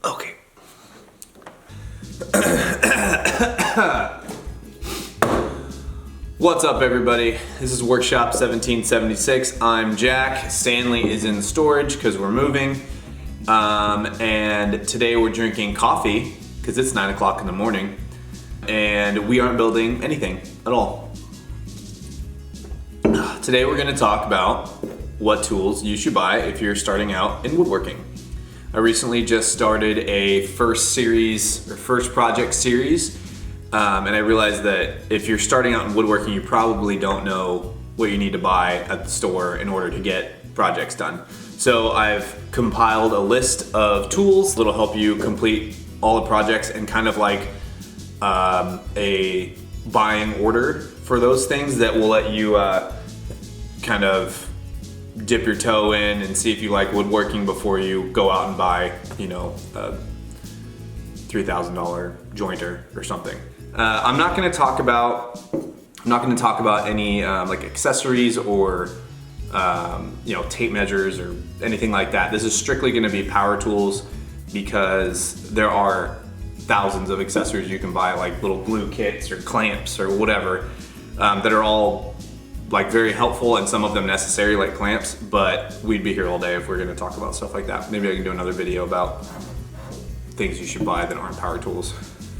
Okay. What's up, everybody? This is Workshop 1776. I'm Jack. Stanley is in storage because we're moving. And today we're drinking coffee because it's 9 o'clock in the morning. And we aren't building anything at all. Today we're going to talk about what tools you should buy if you're starting out in woodworking. I recently just started a first project series, and I realized that if you're starting out in woodworking, you probably don't know what you need to buy at the store in order to get projects done. So I've compiled a list of tools that'll help you complete all the projects and kind of like a buying order for those things that will let you kind of dip your toe in and see if you like woodworking before you go out and buy, you know, a $3,000 jointer or something. I'm not going to talk about any like accessories or you know, tape measures or anything like that. This is strictly going to be power tools because there are thousands of accessories you can buy, like little glue kits or clamps or whatever, that are all like very helpful and some of them necessary, like clamps, but we'd be here all day if we're going to talk about stuff like that. Maybe I can do another video about things you should buy that aren't power tools.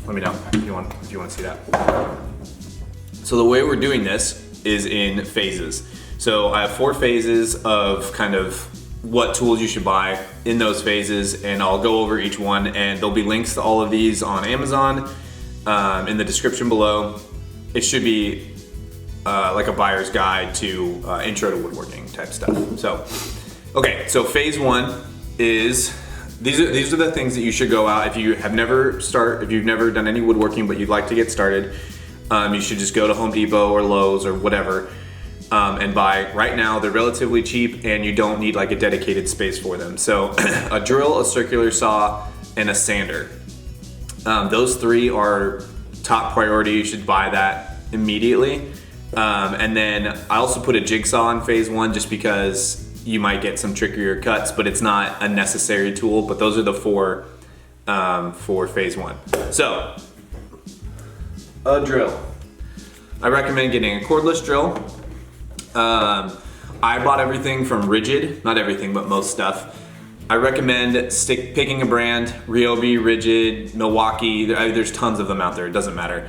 Let me know if you want to see that. So the way we're doing this is in phases. So I have 4 phases of kind of what tools you should buy in those phases, and I'll go over each one, and there'll be links to all of these on Amazon in the description below. It should be like a buyer's guide to intro to woodworking type stuff. So, okay, so phase 1 is these are the things that you should go out if you've never done any woodworking but you'd like to get started. You should just go to Home Depot or Lowe's or whatever and buy. Right now they're relatively cheap and you don't need like a dedicated space for them. So a drill, a circular saw, and a sander. Those 3 are top priority. You should buy that immediately. And then I also put a jigsaw in phase 1 just because you might get some trickier cuts, but it's not a necessary tool. But those are the 4 for phase 1. So, a drill. I recommend getting a cordless drill. I bought everything from Rigid, not everything, but most stuff. I recommend picking a brand, Ryobi, Rigid, Milwaukee. There's tons of them out there, it doesn't matter.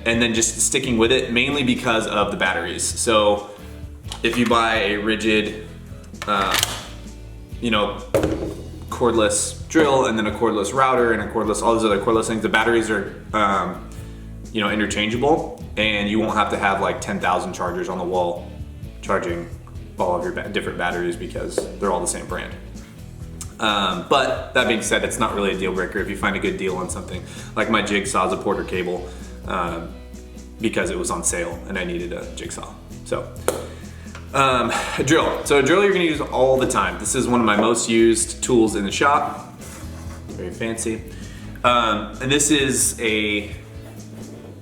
And then just sticking with it, mainly because of the batteries. So if you buy a Rigid, you know, cordless drill and then a cordless router and a cordless, all those other cordless things, the batteries are, you know, interchangeable, and you won't have to have like 10,000 chargers on the wall charging all of your different batteries because they're all the same brand. But that being said, it's not really a deal breaker if you find a good deal on something. Like my jigsaw is a Porter cable because it was on sale and I needed a jigsaw. So a drill. So a drill you're going to use all the time. This is one of my most used tools in the shop. Very fancy. And this is a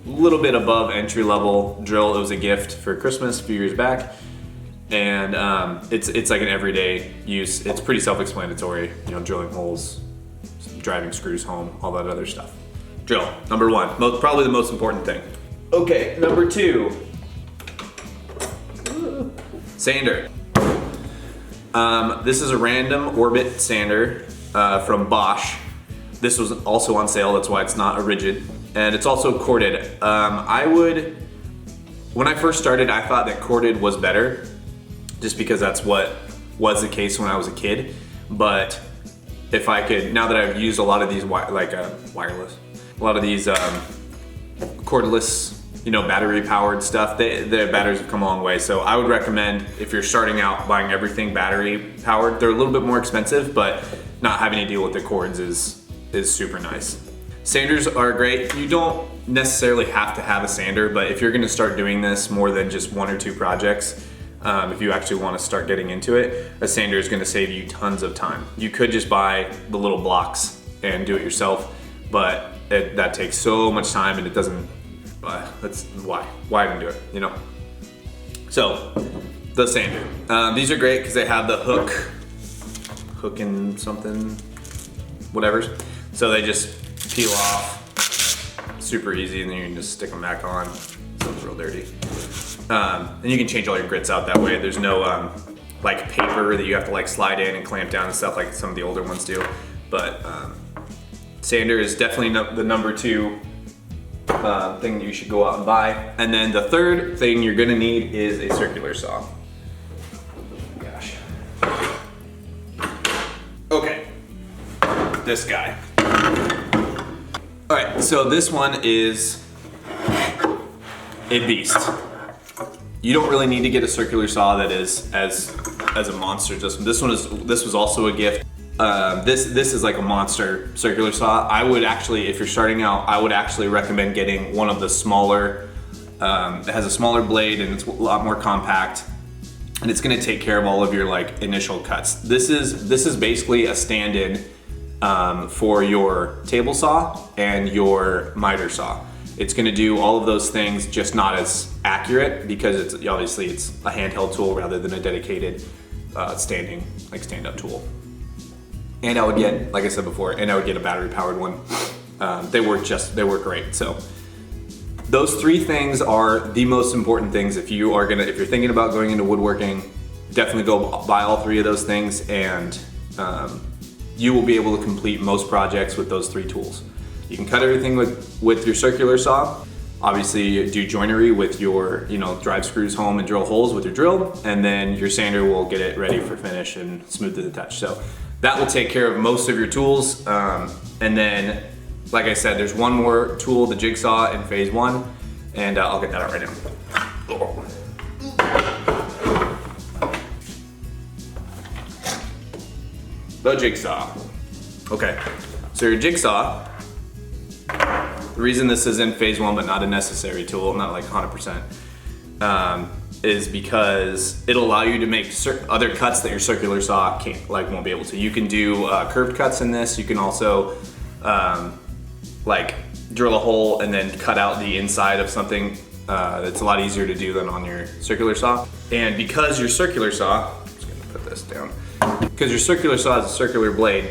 little bit above entry level drill. It was a gift for Christmas a few years back. And it's like an everyday use. It's pretty self-explanatory, you know, drilling holes, driving screws home, all that other stuff. Drill, number 1, probably the most important thing. Okay, number 2, sander. This is a random orbit sander from Bosch. This was also on sale, that's why it's not a Rigid. And it's also corded. When I first started, I thought that corded was better, just because that's what was the case when I was a kid. But if I could, now that I've used a lot of these wireless, a lot of these cordless, you know, battery powered stuff, the batteries have come a long way. So I would recommend, if you're starting out, buying everything battery powered. They're a little bit more expensive, but not having to deal with the cords is super nice. Sanders are great. You don't necessarily have to have a sander, but if you're gonna start doing this more than just 1 or 2 projects, if you actually want to start getting into it, a sander is going to save you tons of time. You could just buy the little blocks and do it yourself, but that takes so much time, and it doesn't, that's why even do it, you know? So, the sander. These are great because they have the hook and something, whatever. So they just peel off super easy, and then you can just stick them back on. So it's real dirty. And you can change all your grits out that way. There's no like paper that you have to like slide in and clamp down and stuff like some of the older ones do. But sander is definitely the number 2 thing you should go out and buy. And then the third thing you're gonna need is a circular saw. Gosh. Okay, this guy. All right, so this one is a beast. You don't really need to get a circular saw that is as a monster. This was also a gift. This is like a monster circular saw. I would actually, if you're starting out, I would actually recommend getting one of the smaller. It has a smaller blade and it's a lot more compact, and it's going to take care of all of your like initial cuts. This is basically a stand-in for your table saw and your miter saw. It's going to do all of those things, just not as accurate because it's obviously a handheld tool rather than a dedicated stand-up tool. And I would get, like I said before, and I would get a battery-powered one. They work great. So those 3 things are the most important things if you're thinking about going into woodworking. Definitely go buy all 3 of those things, and you will be able to complete most projects with those 3 tools. You can cut everything with your circular saw. Obviously, do joinery with your, drive screws home and drill holes with your drill, and then your sander will get it ready for finish and smooth to the touch. So that will take care of most of your tools. And then, like I said, there's one more tool, the jigsaw in phase 1, and I'll get that out right now. The jigsaw. Okay, so your jigsaw, the reason this is in phase 1 but not a necessary tool, not like 100%, is because it'll allow you to make other cuts that your circular saw won't be able to. You can do curved cuts in this. You can also drill a hole and then cut out the inside of something. It's a lot easier to do than on your circular saw. And because your circular saw, I'm just gonna put this down, because your circular saw is a circular blade,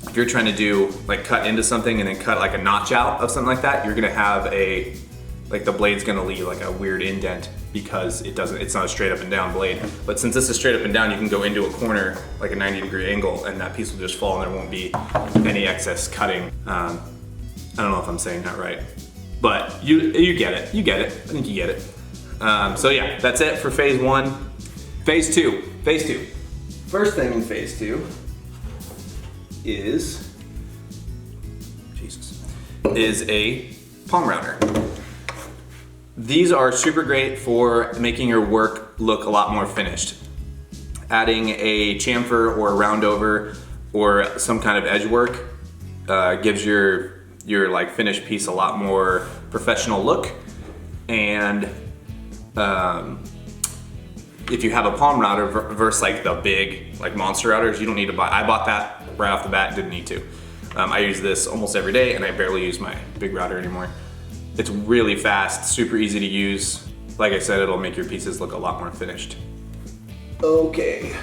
if you're trying to do cut into something and then cut like a notch out of something like that, you're gonna have the blade's gonna leave like a weird indent because it's not a straight up and down blade. But since this is straight up and down, you can go into a corner like a 90-degree angle and that piece will just fall and there won't be any excess cutting. I don't know if I'm saying that right, but you get it. You get it. I think you get it. So yeah, that's it for phase 1. Phase 2. First thing in phase 2 is a palm router. These are super great for making your work look a lot more finished. Adding a chamfer or a roundover or some kind of edge work gives your finished piece a lot more professional look. And if you have a palm router versus the big monster routers, you don't need to buy. I bought that right off the bat, didn't need to. I use this almost every day and I barely use my big router anymore. It's really fast, super easy to use. Like I said, it'll make your pieces look a lot more finished. Okay.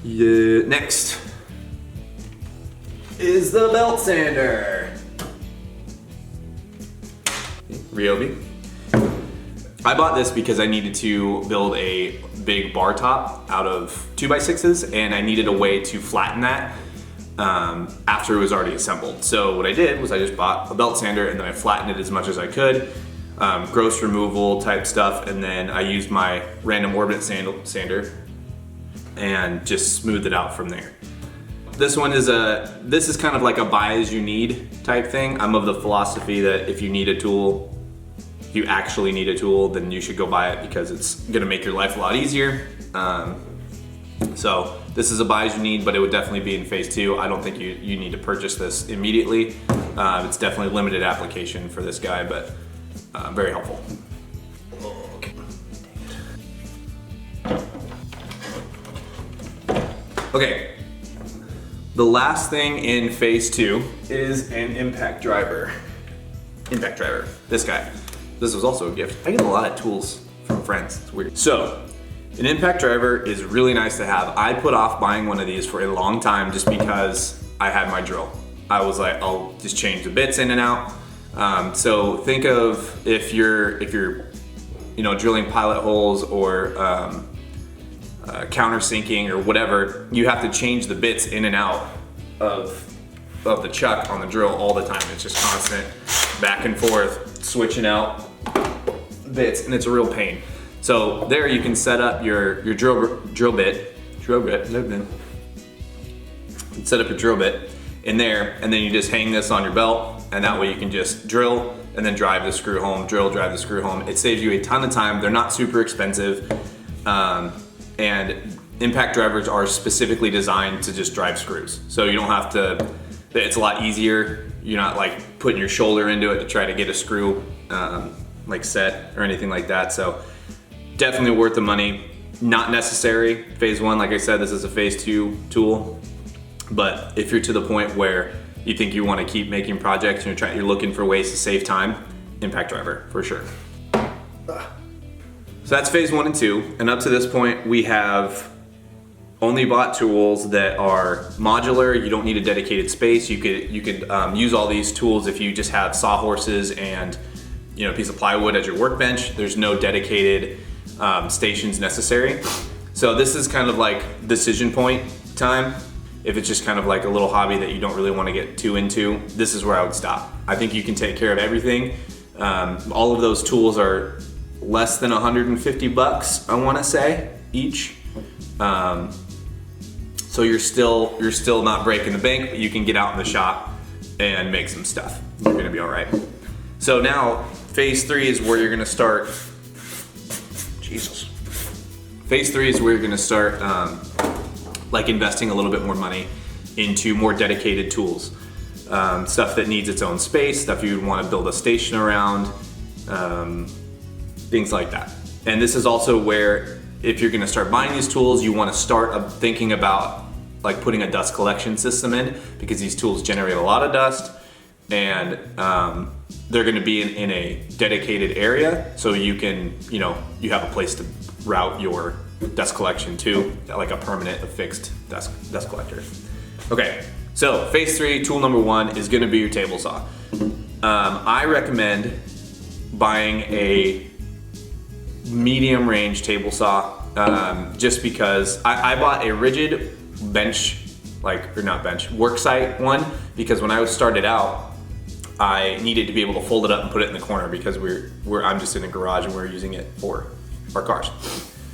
Yeah, next is the belt sander. Ryobi. I bought this because I needed to build a big bar top out of 2x6s and I needed a way to flatten that after it was already assembled. So what I did was I just bought a belt sander and then I flattened it as much as I could, gross removal type stuff, and then I used my random orbit sander and just smoothed it out from there. This is kind of like a buy as you need type thing. I'm of the philosophy that if you need a tool, if you actually need a tool, then you should go buy it because it's gonna make your life a lot easier. So this is a buy as you need, but it would definitely be in phase 2. I don't think you need to purchase this immediately. It's definitely limited application for this guy, but very helpful. Okay. Okay, the last thing in phase 2 is an impact driver. Impact driver, this guy. This was also a gift. I get a lot of tools from friends, it's weird. So, an impact driver is really nice to have. I put off buying one of these for a long time just because I had my drill. I was like, I'll just change the bits in and out. So think of if you're drilling pilot holes or countersinking or whatever, you have to change the bits in and out of the chuck on the drill all the time. It's just constant back and forth, switching out bits, and it's a real pain. So there you can set up your drill bit. Set up your drill bit in there, and then you just hang this on your belt, and that way you can just drill and then drive the screw home, drill, drive the screw home. It saves you a ton of time. They're not super expensive, and impact drivers are specifically designed to just drive screws. So you don't have to, it's a lot easier. You're not like putting your shoulder into it to try to get a screw like set or anything like that. So definitely worth the money. Not necessary. Phase 1, like I said, this is a phase 2 tool. But if you're to the point where you think you want to keep making projects and you're looking for ways to save time, impact driver for sure. So that's phase 1 and 2. And up to this point, we have only bought tools that are modular. You don't need a dedicated space. You could use all these tools if you just have sawhorses and a piece of plywood as your workbench. There's no dedicated stations necessary. So this is kind of like decision point time. If it's just kind of like a little hobby that you don't really want to get too into, this is where I would stop. I think you can take care of everything. All of those tools are less than 150 bucks, I want to say, each. So you're still not breaking the bank, but you can get out in the shop and make some stuff. You're gonna be all right. So now phase 3 is where you're gonna start. Jesus. Phase 3 is where you're gonna start like investing a little bit more money into more dedicated tools. Stuff that needs its own space, stuff you would want to build a station around, things like that. And this is also where, if you're gonna start buying these tools, you wanna start thinking about like putting a dust collection system in, because these tools generate a lot of dust, and they're gonna be in a dedicated area, so you can, you have a place to route your dust collection to, like a permanent, a fixed dust collector. Okay, so phase 3, tool number 1 is gonna be your table saw. I recommend buying a medium range table saw, just because I bought a rigid bench, work site one, because when I started out, I needed to be able to fold it up and put it in the corner, because I'm just in a garage and we're using it for our cars.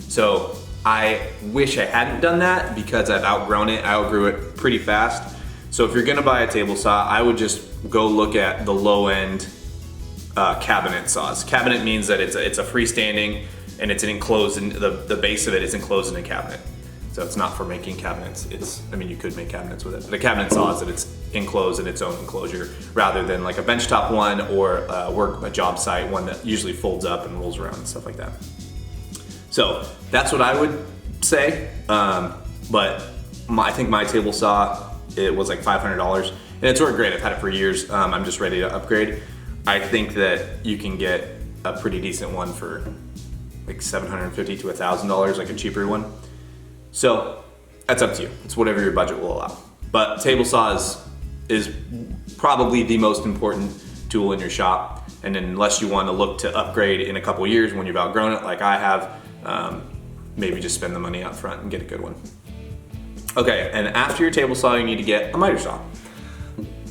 So I wish I hadn't done that, because I've outgrown it. I outgrew it pretty fast. So if you're gonna buy a table saw, I would just go look at the low end cabinet saws. Cabinet means that it's a freestanding, and it's an enclosed, and the base of it is enclosed in a cabinet. So it's not for making cabinets. You could make cabinets with it, but a cabinet saw is that it's enclosed in its own enclosure, rather than like a benchtop one or a job site one that usually folds up and rolls around and stuff like that. So that's what I would say. But I think my table saw, it was like $500, and it's worked great. I've had it for years. I'm just ready to upgrade. I think that you can get a pretty decent one for like $750 to $1,000, like a cheaper one. So that's up to you. It's whatever your budget will allow. But table saw is probably the most important tool in your shop. And unless you want to look to upgrade in a couple years when you've outgrown it, like I have, maybe just spend the money up front and get a good one. Okay, and after your table saw, you need to get a miter saw.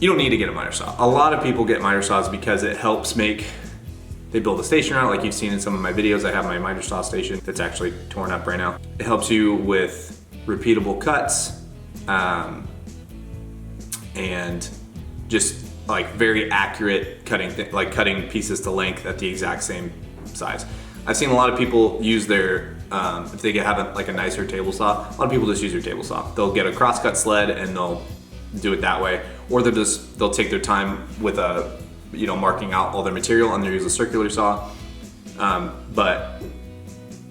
You don't need to get a miter saw. A lot of people get miter saws because it helps they build a station around it, like you've seen in some of my videos. I have my miter saw station that's actually torn up right now. It helps you with repeatable cuts, and just like very accurate cutting, like cutting pieces to length at the exact same size. I've seen a lot of people use their, if they have like a nicer table saw, a lot of people just use their table saw. They'll get a crosscut sled and they'll do it that way, or they'll take their time with marking out all their material, and they'll use a circular saw. But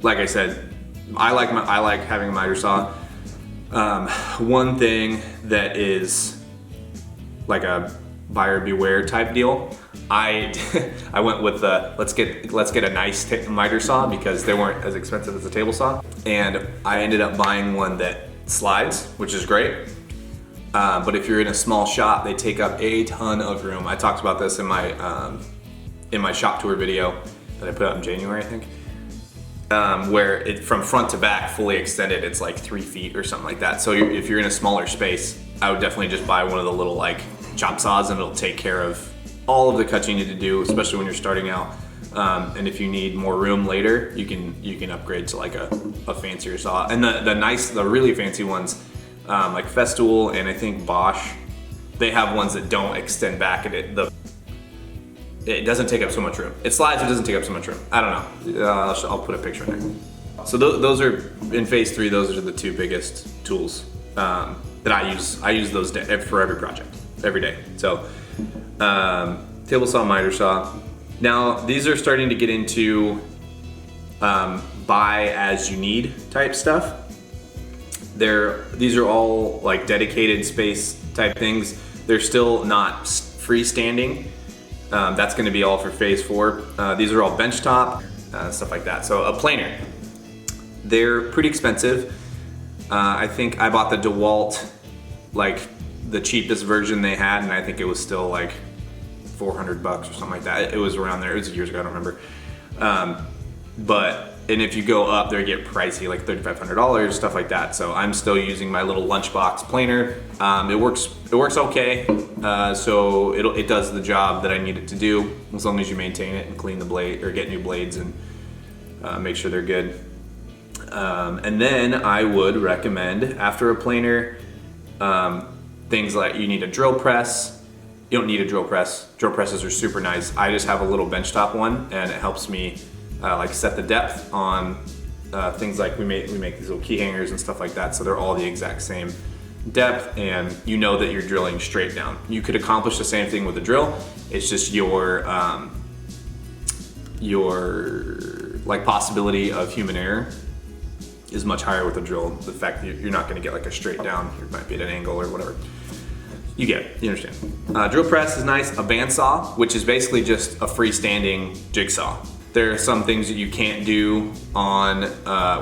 like I said, I like having a miter saw. One thing that is like a buyer beware type deal, I went with the let's get a nice miter saw, because they weren't as expensive as a table saw, and I ended up buying one that slides, which is great. But if you're in a small shop, they take up a ton of room. I talked about this in my shop tour video that I put out in January, I think, where it from front to back, fully extended, it's like 3 feet or something like that. So if you're in a smaller space, I would definitely just buy one of the little like chop saws, and it'll take care of all of the cuts you need to do, especially when you're starting out. And if you need more room later, you can upgrade to like a fancier saw. And the really fancy ones, like Festool and I think Bosch, they have ones that don't extend back, and it doesn't take up so much room. It slides, it doesn't take up so much room. I don't know. I'll put a picture in there. So those are, in phase 3, those are the 2 biggest tools that I use. I use those for every project, every day. So table saw, miter saw. Now these are starting to get into buy as you need type stuff. These are all like dedicated space type things. They're still not freestanding. That's going to be all for phase 4. These are all benchtop, stuff like that. So a planer, they're pretty expensive. I think I bought the DeWalt, like the cheapest version they had, and I think it was still like $400 or something like that. It was around there. It was years ago, I don't remember. And if you go up, they get pricey, like $3,500, stuff like that. So I'm still using my little lunchbox planer. It works okay. So it does the job that I need it to do, as long as you maintain it and clean the blade or get new blades and make sure they're good. And then I would recommend, after a planer, things like you need a drill press. You don't need a drill press. Drill presses are super nice. I just have a little benchtop one, and it helps me like set the depth on things like we make these little key hangers and stuff like that, so they're all the exact same depth, and you know that you're drilling straight down. You could accomplish the same thing with a drill. It's just your like possibility of human error is much higher with a drill. The fact that you're not going to get like a straight down, you might be at an angle or whatever. You get it, you understand. Drill press is nice. A bandsaw, which is basically just a freestanding jigsaw. There are some things that you can't do on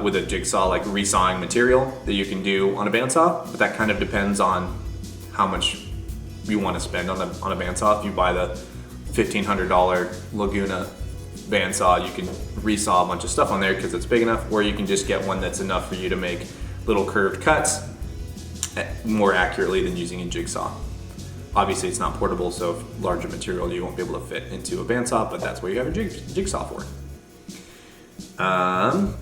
with a jigsaw, like resawing material, that you can do on a bandsaw, but that kind of depends on how much you want to spend on a bandsaw. If you buy the $1,500 Laguna bandsaw, you can resaw a bunch of stuff on there because it's big enough, or you can just get one that's enough for you to make little curved cuts more accurately than using a jigsaw. Obviously it's not portable, so if larger material you won't be able to fit into a bandsaw, but that's what you have a jigsaw for.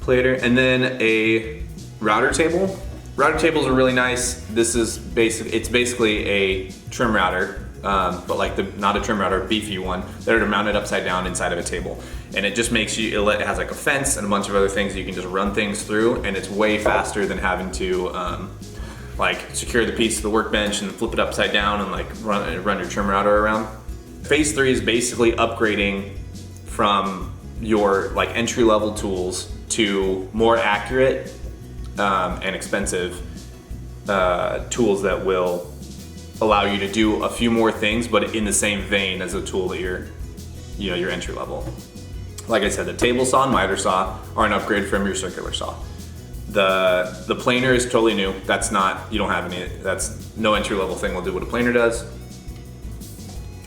Plater, and then a router table. Router tables are really nice. This is it's basically a trim router, but like not a trim router, beefy one, that are mounted upside down inside of a table. And it just makes you, it has like a fence and a bunch of other things that you can just run things through, and it's way faster than having to like secure the piece to the workbench and flip it upside down and like run your trim router around. Phase 3 is basically upgrading from your like entry-level tools to more accurate and expensive tools that will allow you to do a few more things, but in the same vein as a tool that your entry level. Like I said, the table saw and miter saw are an upgrade from your circular saw. The planer is totally new. That's no entry level thing will do what a planer does.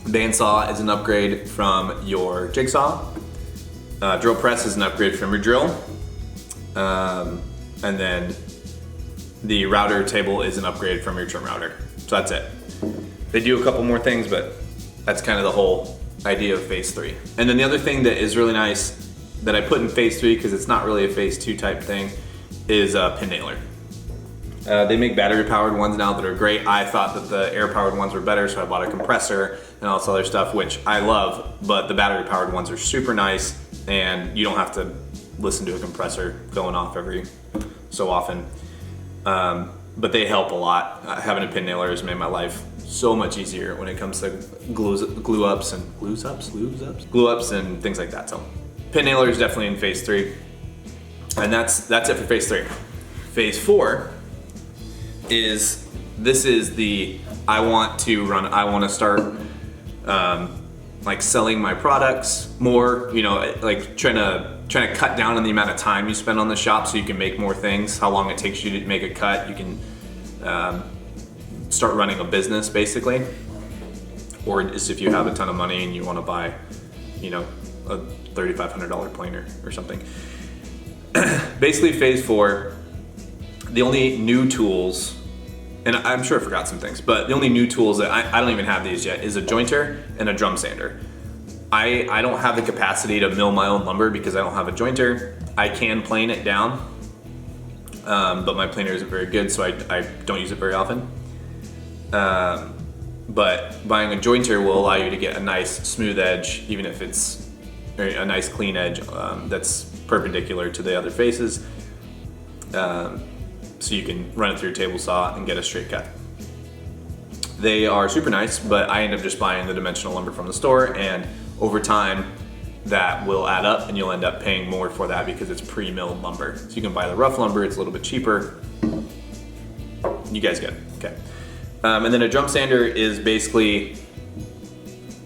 Bandsaw is an upgrade from your jigsaw. Drill press is an upgrade from your drill. And then the router table is an upgrade from your trim router. So that's it. They do a couple more things, but that's kind of the whole idea of phase 3. And then the other thing that is really nice that I put in phase 3, because it's not really a phase 2 type thing, is a pin nailer. They make battery powered ones now that are great. I thought that the air powered ones were better, so I bought a compressor and all this other stuff, which I love, but the battery powered ones are super nice, and you don't have to listen to a compressor going off every so often. But they help a lot. Having a pin nailer has made my life so much easier when it comes to glue ups and things like that. So pin nailer is definitely in phase 3. And that's it for phase 3. Phase 4 is I want to start like selling my products more, like trying to cut down on the amount of time you spend on the shop so you can make more things, how long it takes you to make a cut. You can start running a business basically, or just if you have a ton of money and you want to buy, you know, a $3,500 planer or something. Basically phase 4, the only new tools, and I'm sure I forgot some things, but the only new tools that I don't even have these yet is a jointer and a drum sander. I don't have the capacity to mill my own lumber because I don't have a jointer. I can plane it down, but my planer isn't very good, so I don't use it very often. But buying a jointer will allow you to get a nice smooth edge, even if it's a nice clean edge that's perpendicular to the other faces. So you can run it through your table saw and get a straight cut. They are super nice, but I end up just buying the dimensional lumber from the store, and over time that will add up and you'll end up paying more for that because it's pre-milled lumber. So you can buy the rough lumber, it's a little bit cheaper. You guys get it, okay. And then a drum sander is basically,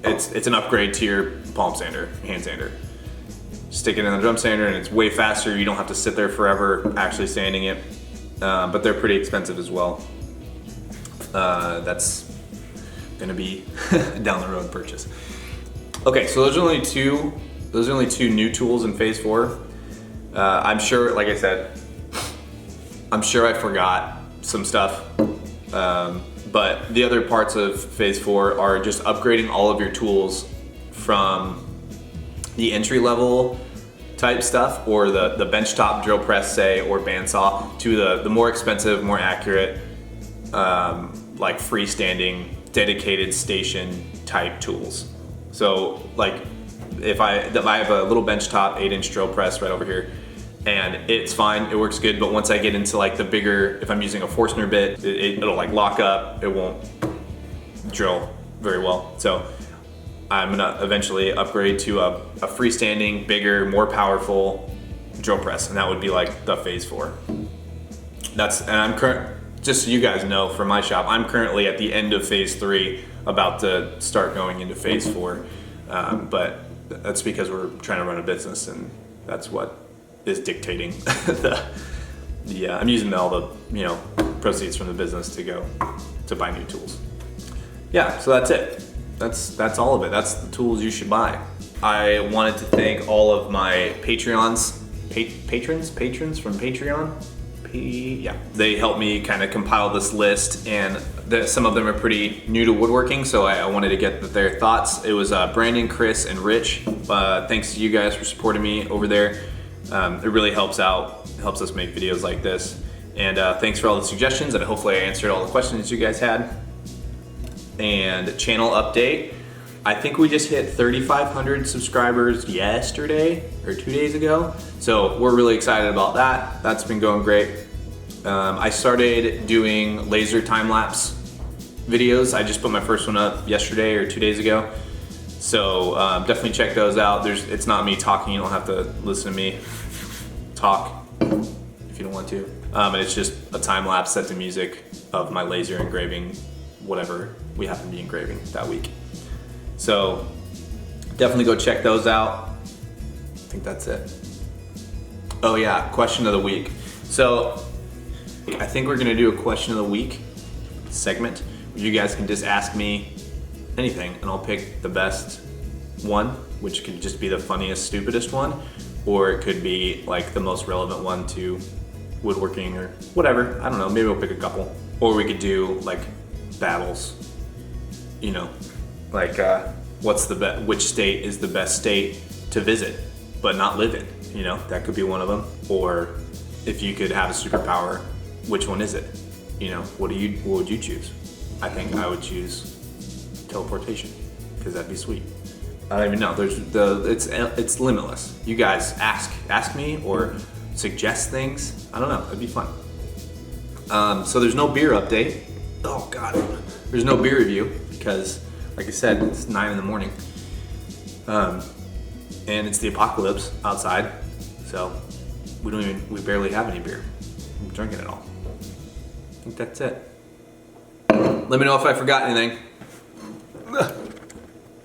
it's an upgrade to your palm sander, hand sander. Stick it in the drum sander and it's way faster. You don't have to sit there forever actually sanding it, but they're pretty expensive as well. That's gonna be down the road purchase. Okay, so those are only two new tools in phase 4. I'm sure, like I said, I'm sure I forgot some stuff. But the other parts of phase 4 are just upgrading all of your tools from the entry level type stuff, or the benchtop drill press, say, or bandsaw, to the more expensive, more accurate, like freestanding, dedicated station type tools. So like if I have a little benchtop 8-inch drill press right over here, and it's fine, it works good, but once I get into like the bigger, if I'm using a Forstner bit, it'll like lock up, it won't drill very well. So I'm gonna eventually upgrade to a freestanding, bigger, more powerful drill press, and that would be like the phase 4. Just so you guys know, for my shop, I'm currently at the end of phase 3, about to start going into phase 4. But that's because we're trying to run a business, and that's what is dictating I'm using all the proceeds from the business to go to buy new tools. Yeah, so that's it. That's all of it. That's the tools you should buy. I wanted to thank all of my patrons from Patreon. Yeah, they helped me kind of compile this list, and some of them are pretty new to woodworking, so I wanted to get their thoughts. It was Brandon, Chris, and Rich. Thanks to you guys for supporting me over there. It really helps us make videos like this. And thanks for all the suggestions, and hopefully I answered all the questions you guys had. And channel update. I think we just hit 3,500 subscribers yesterday or 2 days ago. So we're really excited about that. That's been going great. I started doing laser time-lapse videos. I just put my first one up yesterday or 2 days ago. So definitely check those out. It's not me talking. You don't have to listen to me talk if you don't want to. And it's just a time-lapse set to music of my laser engraving whatever we happen to be engraving that week. So definitely go check those out. I think that's it. Oh yeah, question of the week. So I think we're gonna do a question of the week segment where you guys can just ask me anything and I'll pick the best one, which could just be the funniest, stupidest one, or it could be like the most relevant one to woodworking or whatever. I don't know, maybe we'll pick a couple. Or we could do like battles, like which state is the best state to visit but not live in, that could be one of them. Or if you could have a superpower, which one is it? What would you choose? I think I would choose teleportation, because that'd be sweet. I don't even know. It's limitless. You guys ask me or suggest things. I don't know. It'd be fun. So there's no beer update. Oh God, there's no beer review because, like I said, it's 9 in the morning, and it's the apocalypse outside. So we barely have any beer. I'm drinking it all. I think that's it. Let me know if I forgot anything.